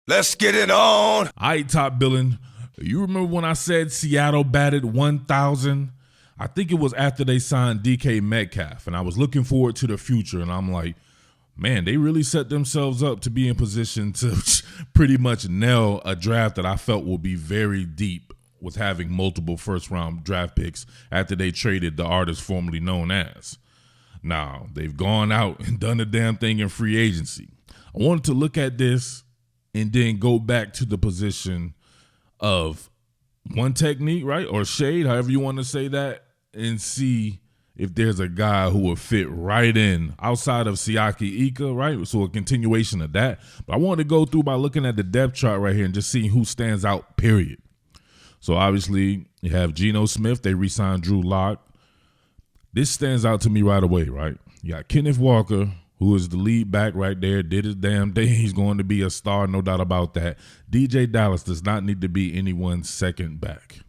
Let's get it on. All right, Top Billin. You remember when I said Seattle batted 1,000? I think it was after they signed DK Metcalf, and I was looking forward to the future, and I'm like, man, they really set themselves up to be in position to pretty much nail a draft that I felt will be very deep with having multiple first-round draft picks after they traded the artist formerly known as. Now, they've gone out and done the damn thing in free agency. I wanted to look at this and then go back to the position of one technique, right, or shade, however you want to say that, and see if there's a guy who would fit right in outside of Siaki Ika, right? So a continuation of that. But I wanted to go through by looking at the depth chart right here and just seeing who stands out, period. So obviously you have Geno Smith. They re-signed Drew Lock. This stands out to me right away, right? You got Kenneth Walker, who is the lead back right there, did his damn thing. He's going to be a star, no doubt about that. DJ Dallas does not need to be anyone's second back.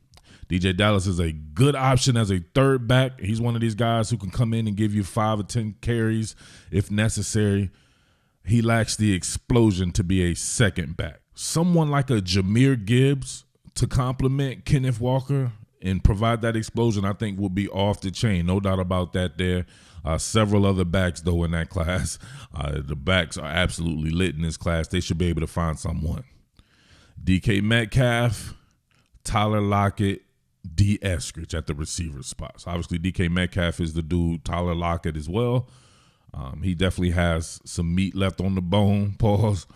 DJ Dallas is a good option as a third back. He's one of these guys who can come in and give you 5 or 10 carries if necessary. He lacks the explosion to be a second back. Someone like a Jahmyr Gibbs to complement Kenneth Walker and provide that explosion, I think, will be off the chain. No doubt about that there. Several other backs, though, in that class. The backs are absolutely lit in this class. They should be able to find someone. DK Metcalf, Tyler Lockett, D. Eskridge at the receiver spot. So obviously DK Metcalf is the dude, Tyler Lockett as well. He definitely has some meat left on the bone. Pause.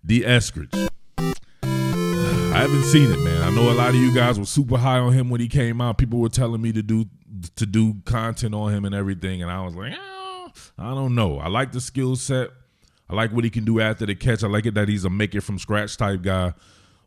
D. Eskridge. I haven't seen it, man. I know a lot of you guys were super high on him when he came out. People were telling me to do content on him and everything, and I was like, I don't know. I like the skill set. I like what he can do after the catch. I like it that he's a make it from scratch type guy.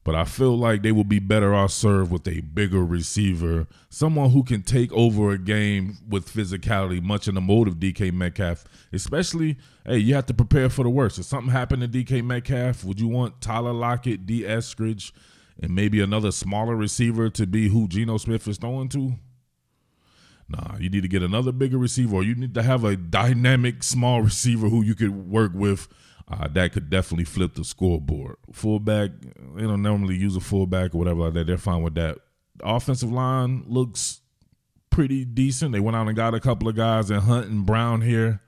But I feel like they will be better off served with a bigger receiver, someone who can take over a game with physicality, much in the mold of DK Metcalf. Especially, hey, you have to prepare for the worst. If something happened to DK Metcalf, would you want Tyler Lockett, D. Eskridge, and maybe another smaller receiver to be who Geno Smith is throwing to? Nah, you need to get another bigger receiver, or you need to have a dynamic small receiver who you could work with. That could definitely flip the scoreboard. Fullback, they don't normally use a fullback or whatever like that. They're fine with that. The offensive line looks pretty decent. They went out and got a couple of guys in Hunt and Brown here.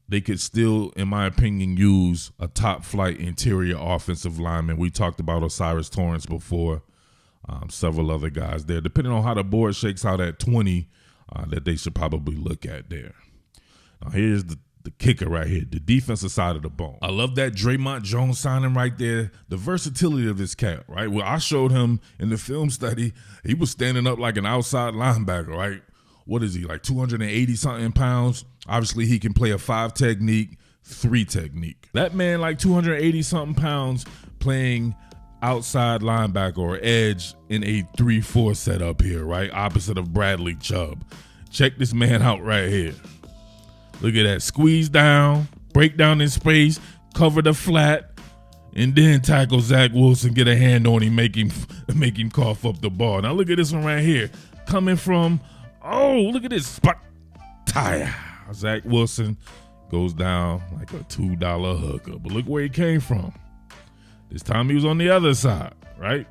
They could still, in my opinion, use a top-flight interior offensive lineman. We talked about Osiris Torrance before. Several other guys there. Depending on how the board shakes out at 20, that they should probably look at there. Now, here's the kicker right here, the defensive side of the ball. I love that Draymond Jones signing right there. The versatility of this cat, right? Well, I showed him in the film study, he was standing up like an outside linebacker, right? What is he, like 280-something pounds? Obviously, he can play a 5 technique, 3 technique. That man, like 280-something pounds, playing outside linebacker or edge in a 3-4 setup here, right? Opposite of Bradley Chubb. Check this man out right here. Look at that. Squeeze down, break down in space, cover the flat, and then tackle Zach Wilson, get a hand on him, make him cough up the ball. Now look at this one right here. Coming from, look at this spot. Tire. Zach Wilson goes down like a $2 hooker. But look where he came from. This time he was on the other side, right?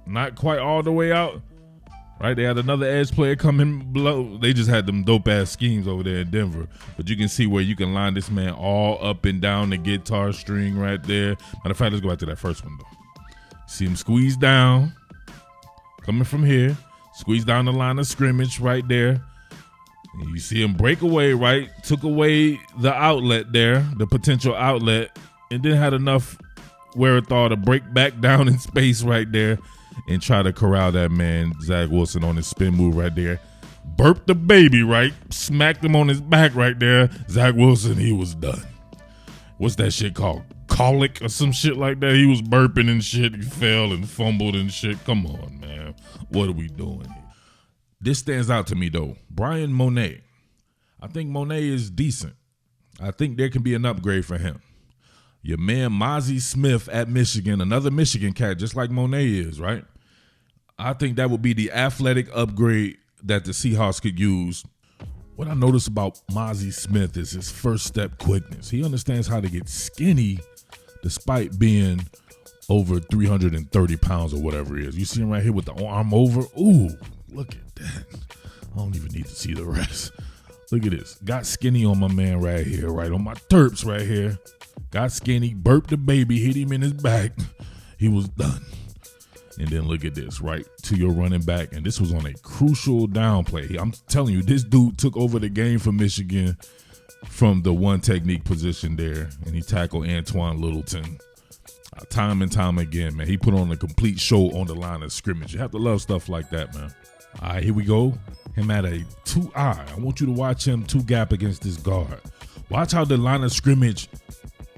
Not quite all the way out. Right, they had another edge player coming below. They just had them dope-ass schemes over there in Denver. But you can see where you can line this man all up and down the guitar string right there. Matter of fact, let's go back to that first one, though. See him squeeze down, coming from here. Squeeze down the line of scrimmage right there. And you see him break away, right? Took away the outlet there, the potential outlet, and then had enough wherewithal to break back down in space right there and try to corral that man, Zach Wilson, on his spin move right there. Burped the baby, right? Smacked him on his back right there. Zach Wilson, he was done. What's that shit called? Colic or some shit like that? He was burping and shit. He fell and fumbled and shit. Come on, man. What are we doing here? This stands out to me, though. Brian Monet. I think Monet is decent. I think there can be an upgrade for him. Your man Mazi Smith at Michigan, another Michigan cat, just like Monet is, right? I think that would be the athletic upgrade that the Seahawks could use. What I notice about Mazi Smith is his first step quickness. He understands how to get skinny despite being over 330 pounds or whatever it is. You see him right here with the arm over. Ooh, look at that. I don't even need to see the rest. Look at this. Got skinny on my man right here, right on my terps right here. Got skinny, burped the baby, hit him in his back. He was done. And then look at this, right to your running back. And this was on a crucial down play. I'm telling you, this dude took over the game for Michigan from the one technique position there. And he tackled Antoine Littleton. Time and time again, man. He put on a complete show on the line of scrimmage. You have to love stuff like that, man. All right, here we go. Him at a 2-eye. I want you to watch him 2-gap against this guard. Watch how the line of scrimmage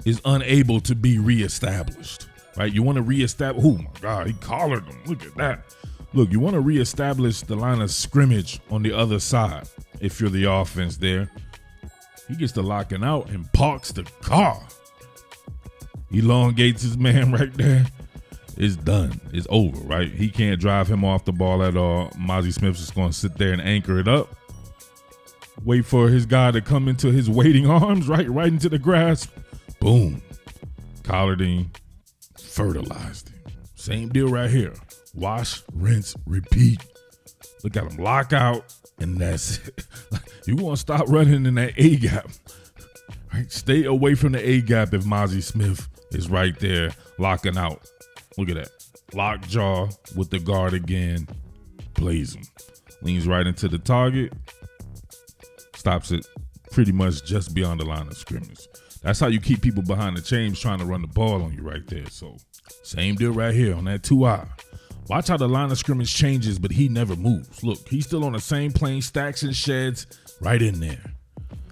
is unable to be reestablished, right? You want to reestablish. Oh, my God, he collared him. Look at that. Look, you want to reestablish the line of scrimmage on the other side if you're the offense there. He gets to locking out and parks the car. Elongates his man right there. It's done. It's over, right? He can't drive him off the ball at all. Mazi Smith is going to sit there and anchor it up. Wait for his guy to come into his waiting arms, right into the grasp. Boom. Collared him. Fertilized him. Same deal right here. Wash, rinse, repeat. Look at him lock out, and that's it. You want to stop running in that A-gap. Right? Stay away from the A-gap if Mazi Smith is right there locking out. Look at that. Lock jaw with the guard again. Plays him. Leans right into the target. Stops it pretty much just beyond the line of scrimmage. That's how you keep people behind the chains trying to run the ball on you right there. So same deal right here on that 2-eye. Watch how the line of scrimmage changes, but he never moves. Look, he's still on the same plane, stacks and sheds right in there.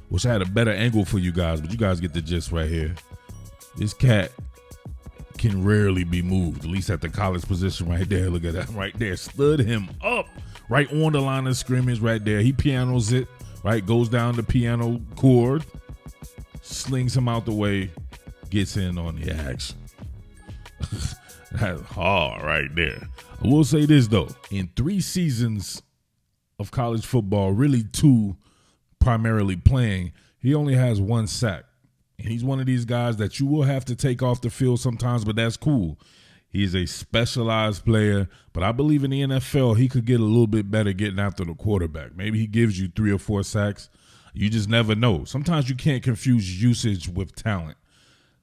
Wish I had a better angle for you guys, but you guys get the gist right here. This cat can rarely be moved, at least at the college position right there. Look at that right there. Stood him up right on the line of scrimmage right there. He pianos it, right? Goes down the piano chord, slings him out the way, gets in on the action. That's hard right there. I will say this, though. In 3 seasons of college football, really 2 primarily playing, he only has 1 sack. And he's one of these guys that you will have to take off the field sometimes, but that's cool. He's a specialized player, but I believe in the NFL he could get a little bit better getting after the quarterback. Maybe he gives you 3 or 4 sacks. You just never know. Sometimes you can't confuse usage with talent.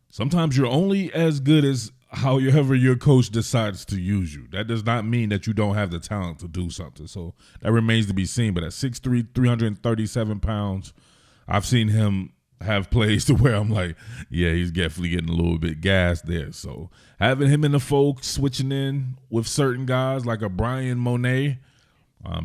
Sometimes you're only as good as however your coach decides to use you. That does not mean that you don't have the talent to do something. So that remains to be seen. But at 6'3", 337 pounds, I've seen him have plays to where I'm like, yeah, he's definitely getting a little bit gassed there. So having him in the fold, switching in with certain guys like a Brian Monet,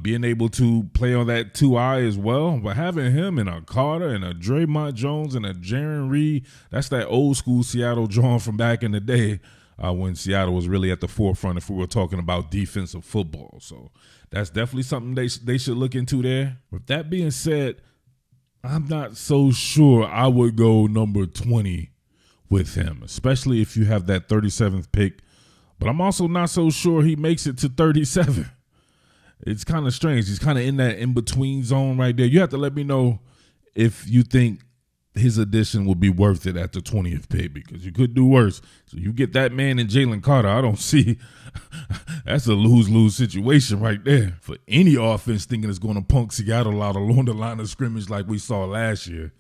being able to play on that 2-eye as well, but having him and a Carter and a Draymond Jones and a Jaron Reed, that's that old school Seattle John from back in the day when Seattle was really at the forefront if we were talking about defensive football. So that's definitely something they should look into there. With that being said, I'm not so sure I would go number 20 with him, especially if you have that 37th pick. But I'm also not so sure he makes it to 37. It's kind of strange. He's kind of in that in-between zone right there. You have to let me know if you think his addition will be worth it at the 20th pick, because you could do worse. So you get that man and Jalen Carter. I don't see – that's a lose-lose situation right there for any offense thinking it's going to punk Seattle out along the line of scrimmage like we saw last year.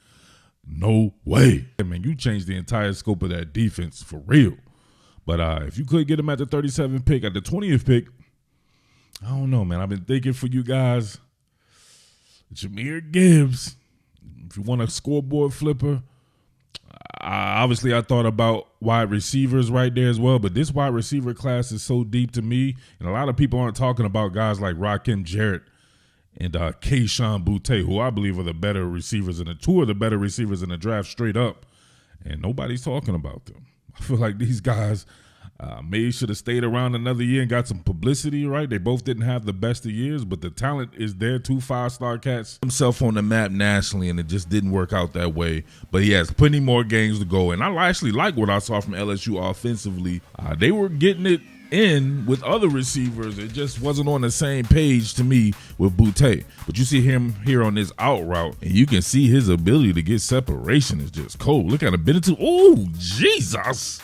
No way. I mean, you changed the entire scope of that defense for real. But if you could get him at the 37th pick, at the 20th pick, I don't know, man. I've been thinking for you guys, Jahmyr Gibbs, if you want a scoreboard flipper, obviously I thought about wide receivers right there as well, but this wide receiver class is so deep to me, and a lot of people aren't talking about guys like Rakim Jarrett and Kayshon Boutte, who I believe are the better receivers, and the 2 of the better receivers in the draft straight up, and nobody's talking about them. I feel like these guys maybe should have stayed around another year and got some publicity, right? They both didn't have the best of years, but the talent is there. 2 5-star cats. Himself on the map nationally, and it just didn't work out that way. But he has plenty more games to go, and I actually like what I saw from LSU offensively. They were getting it in with other receivers. It just wasn't on the same page to me with Boutte. But you see him here on this out route, and you can see his ability to get separation is just cold. Look at him. Been into, oh, Jesus.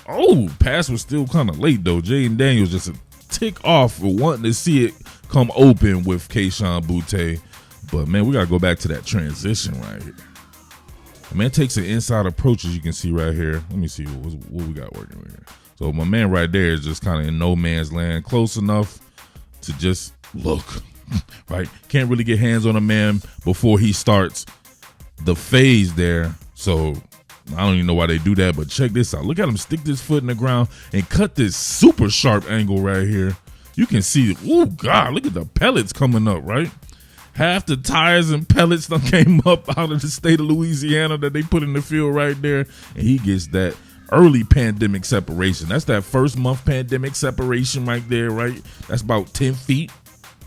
Oh, pass was still kind of late, though. Jaden Daniels just a tick off for wanting to see it come open with Kayshon Boutte. But, man, we got to go back to that transition right here. The man takes an inside approach, as you can see right here. Let me see what we got working right here. So my man right there is just kind of in no man's land, close enough to just look, right? Can't really get hands on a man before he starts the phase there. So I don't even know why they do that, but check this out. Look at him stick this foot in the ground and cut this super sharp angle right here. You can see, oh God, look at the pellets coming up, right? Half the tires and pellets that came up out of the state of Louisiana that they put in the field right there. And he gets that early pandemic separation. That's that first month pandemic separation right there, right? That's about 10 feet,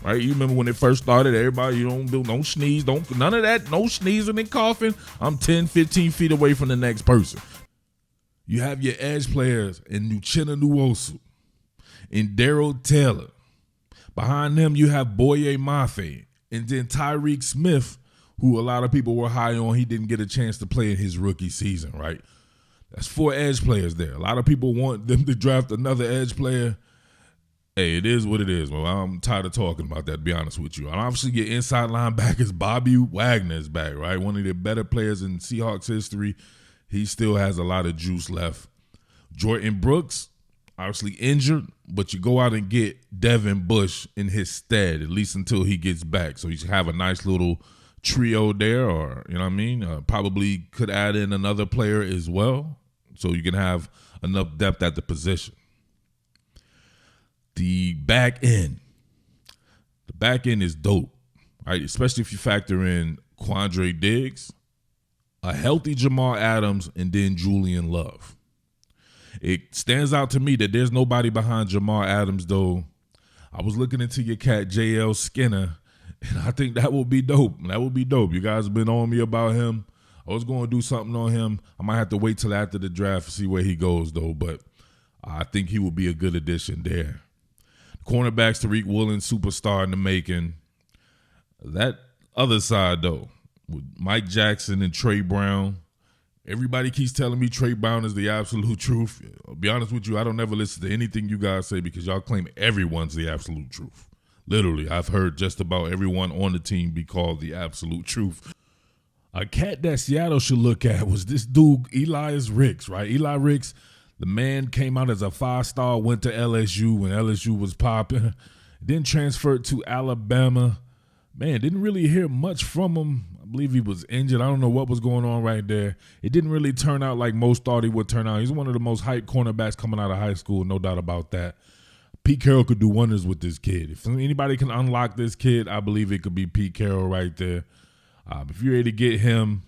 right? You remember when it first started, everybody, don't sneeze, none of that, no sneezing and coughing. I'm 10, 15 feet away from the next person. You have your edge players in Uchenna Nwosu, in Darrell Taylor. Behind them, you have Boye Mafe. And then Tyreek Smith, who a lot of people were high on, he didn't get a chance to play in his rookie season, right? That's 4 edge players there. A lot of people want them to draft another edge player. Hey, it is what it is. Well, I'm tired of talking about that, to be honest with you. And obviously, your inside linebackers, Bobby Wagner is back, right? One of the better players in Seahawks history. He still has a lot of juice left. Jordan Brooks, obviously injured, but you go out and get Devin Bush in his stead, at least until he gets back. So you should have a nice little trio there, or, you know what I mean? Probably could add in another player as well, so you can have enough depth at the position. The back end is dope, right? Especially if you factor in Quandre Diggs, a healthy Jamal Adams, and then Julian Love. It stands out to me that there's nobody behind Jamal Adams, though. I was looking into your cat, J.L. Skinner, and I think that would be dope. That would be dope. You guys have been on me about him. I was going to do something on him. I might have to wait till after the draft to see where he goes, though, but I think he would be a good addition there. Cornerbacks, Tariq Woolen, superstar in the making. That other side, though, with Mike Jackson and Trey Brown, everybody keeps telling me Trey Brown is the absolute truth. I'll be honest with you, I don't ever listen to anything you guys say because y'all claim everyone's the absolute truth. Literally, I've heard just about everyone on the team be called the absolute truth. A cat that Seattle should look at was this dude, Elias Ricks, right? Eli Ricks, the man came out as a 5-star, went to LSU when LSU was popping, then transferred to Alabama. Man, didn't really hear much from him. I believe he was injured. I don't know what was going on right there. It didn't really turn out like most thought he would turn out. He's one of the most hyped cornerbacks coming out of high school, no doubt about that. Pete Carroll could do wonders with this kid. If anybody can unlock this kid, I believe it could be Pete Carroll right there. If you're able to get him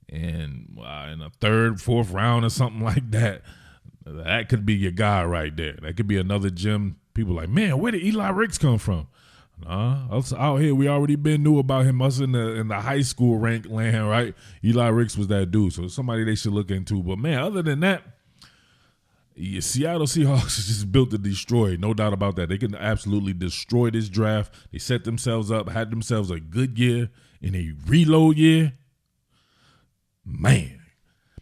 in a 3rd, 4th round or something like that, that could be your guy right there. That could be another gem. People like, man, where did Eli Ricks come from? Us out here, we already knew about him. Us in the high school rank land, right? Eli Ricks was that dude, so somebody they should look into. But man, other than that, Seattle Seahawks is just built to destroy, no doubt about that. They can absolutely destroy this draft. They set themselves up, had themselves a good year in a reload year. Man,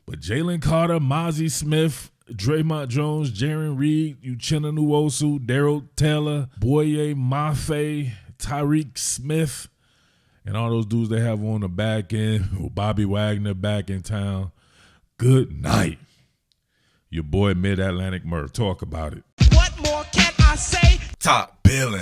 but Jalen Carter, Mazi Smith, Draymond Jones, Jaron Reed, Uchenna Nwosu, Darrell Taylor, Boye Mafe, Tyreek Smith, and all those dudes they have on the back end, Bobby Wagner back in town. Good night. Your boy Mid-Atlantic Murph. Talk about it. What more can I say? Top Billin.